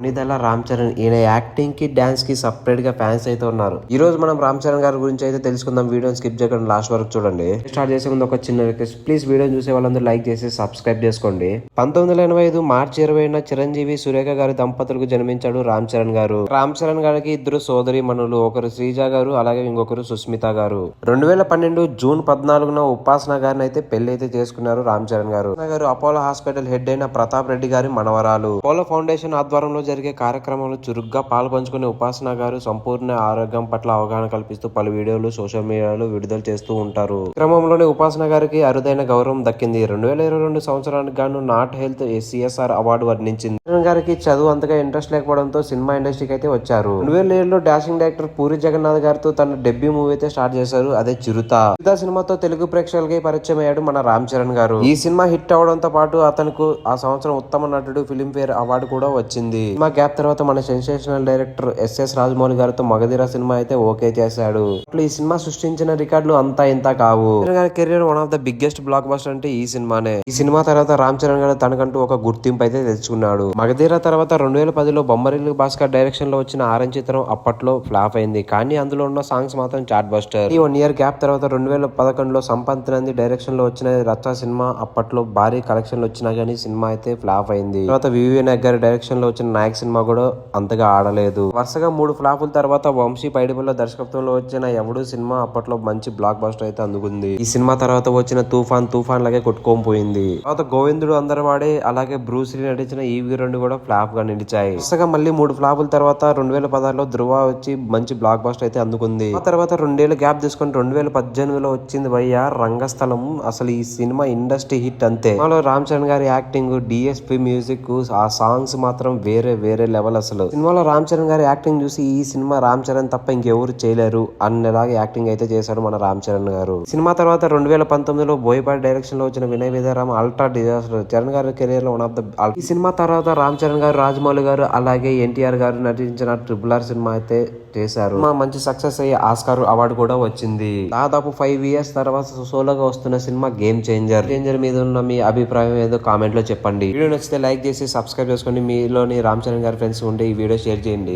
నిదల రామ్ చరణ్ ఈయన యాక్టింగ్ కి డాన్స్ కి సపరేట్ గా ఫ్యాన్స్ అయితే ఉన్నారు. ఈ రోజు మనం రామ్ చరణ్ గారి గురించి అయితే తెలుసుకుందాం. వీడియో స్కిప్ చేయకుండా లాస్ట్ వరకు చూడండి. స్టార్ట్ చేసే ముందు ఒక చిన్న రిక్వెస్ట్, ప్లీజ్ వీడియో చూసే వాళ్ళందరూ లైక్ చేసి సబ్స్క్రైబ్ చేసుకోండి. 1985 మార్చి 20న చిరంజీవి సురేఖ గారి దంపతులకు జన్మించాడు రామ్ చరణ్ గారు. రామ్ చరణ్ గారికి ఇద్దరు సోదరి మనులు, ఒకరు శ్రీజ గారు అలాగే ఇంకొకరు సుస్మిత గారు. 2012 జూన్ 14న ఉపాసన గారిని అయితే పెళ్లి అయితే చేసుకున్నారు రామ్ చరణ్ గారు. అపోలో హాస్పిటల్ హెడ్ అయిన ప్రతాప్ రెడ్డి గారి మనవరాలు. అపోలో ఫౌండేషన్ ఆధ్వర్యంలో జరిగే కార్యక్రమాలు చురుగ్గా పాల్పంచుకునే ఉపాసన గారు సంపూర్ణ ఆరోగ్యం పట్ల అవగాహన కల్పిస్తూ పలు వీడియోలు సోషల్ మీడియాలో విడుదల చేస్తూ ఉంటారు. క్రమంలోనే ఉపాసన గారికి అరుదైన గౌరవం దక్కింది. 2022 సంవత్సరానికి గాను నాట్ హెల్త్ CSR అవార్డు వర్ణించింది. చరణ్ గారికి చదువు అంతగా ఇంట్రెస్ట్ లేకపోవడంతో సినిమా ఇండస్ట్రీకి అయితే వచ్చారు. 2007లో డాషింగ్ డైరెక్టర్ పూరి జగన్నాథ్ గారితో తన డెబ్యూ మూవీ అయితే స్టార్ట్ చేశారు, అదే చిరుత. చిరుత సినిమాతో తెలుగు ప్రేక్షకులకి పరిచయం అయ్యాడు మన రామ్ చరణ్ గారు. ఈ సినిమా హిట్ అవడంతో పాటు అతనికి ఆ సంవత్సరం ఉత్తమ నటుడు ఫిలింఫేర్ అవార్డు కూడా వచ్చింది. సినిమా గ్యాప్ తర్వాత మన సెన్సేషనల్ డైరెక్టర్ SS రాజమౌళి గారితో మగధీర సినిమా అయితే ఓకే చేశాడు. ఈ సినిమా సృష్టించిన రికార్డులు అంతా ఇంత కావు. చరణ్ గారి career one of the biggest block buster అంటే ఈ సినిమానే. ఈ సినిమా తర్వాత రామ్ చరణ్ గారు తనకంటూ ఒక గుర్తింపు అయితే తెచ్చుకున్నాడు. మగధీర తర్వాత 2010లో బొమ్మరిల్లు భాస్కర్ డైరెక్షన్ లో వచ్చిన ఆరెంజ్ చిత్రం అప్పట్లో ఫ్లాప్ అయింది, కానీ అందులో ఉన్న సాంగ్స్ మాత్రం చాట్ బస్టర్. ఈ 1 ఇయర్ గ్యాప్ తర్వాత 2011లో సంపత్ నంది డైరెక్షన్ లో వచ్చిన రచ్చ సినిమా అప్పట్లో భారీ కలెక్షన్లు వచ్చినా గానీ సినిమా అయితే ఫ్లాప్ అయింది. తర్వాత వివిఎన్ గారి డైరెక్షన్ లో వచ్చిన నాయక్ సినిమా కూడా అంతగా ఆడలేదు. వరుసగా 3 ఫ్లాపుల తర్వాత వంశీ పైడిపల్ల దర్శకత్వంలో వచ్చిన ఎవడు సినిమా అప్పట్లో మంచి బ్లాక్ బస్టర్ అయితే అందుకుంది. ఈ సినిమా తర్వాత వచ్చిన తుఫాన్ లాగే కొట్టుకోపోయింది. తర్వాత గోవిందుడు అందరవాడే అలాగే బ్రూస్లీ నటించిన ఈవి 2 కూడా ఫ్లాప్ గా నిలిచాయి. వరుసగా మళ్ళీ 3 ఫ్లాపుల తర్వాత 2016లో ధృవ వచ్చి మంచి బ్లాక్ బస్టర్ అయితే అందుకుంది. ఆ తర్వాత 2 ఏళ్ళు గ్యాప్ తీసుకుని 2018లో వచ్చింది భయ్య రంగస్థలం. అసలు ఈ సినిమా ఇండస్ట్రీ హిట్ అంతే. రామ్ చరణ్ గారి యాక్టింగ్, DSP మ్యూజిక్, ఆ సాంగ్స్ మాత్రం వేరే లెవెల్. అసలు సినిమాలో రామ్ చరణ్ గారి యాక్టింగ్ చూసి ఈ సినిమా రామ్ చరణ్ తప్ప ఇంకెవరు చేయలేరు అన్నలాగా యాక్టింగ్ అయితే చేశాడు మన రామ్ చరణ్ గారు. సినిమా తర్వాత 2019లో బోయపాటి డైరెక్షన్ లో వచ్చిన వినయ విధానం అల్ట్రా డిజాస్టర్. చరణ్ గారి కెరీర్ లో వన్ ఆఫ్ ద. ఈ సినిమా తర్వాత రామ్ చరణ్ గారు, రాజమౌళి గారు అలాగే NTR గారు నటించిన RRR సినిమా అయితే చేశారు. మంచి సక్సెస్ అయ్యి ఆస్కార్ అవార్డు కూడా వచ్చింది. దాదాపు 5 ఇయర్స్ తర్వాత సోలోగా వస్తున్న సినిమా గేమ్ చేంజర్ మీద ఉన్న మీ అభిప్రాయం ఏదో కామెంట్ లో చెప్పండి. వీడియో నచ్చితే లైక్ చేసి సబ్స్క్రైబ్ చేసుకోండి. మీలోని రామ్ చరణ్ గారి ఫ్రెండ్స్ ఉంటే ఈ వీడియో షేర్ చేయండి.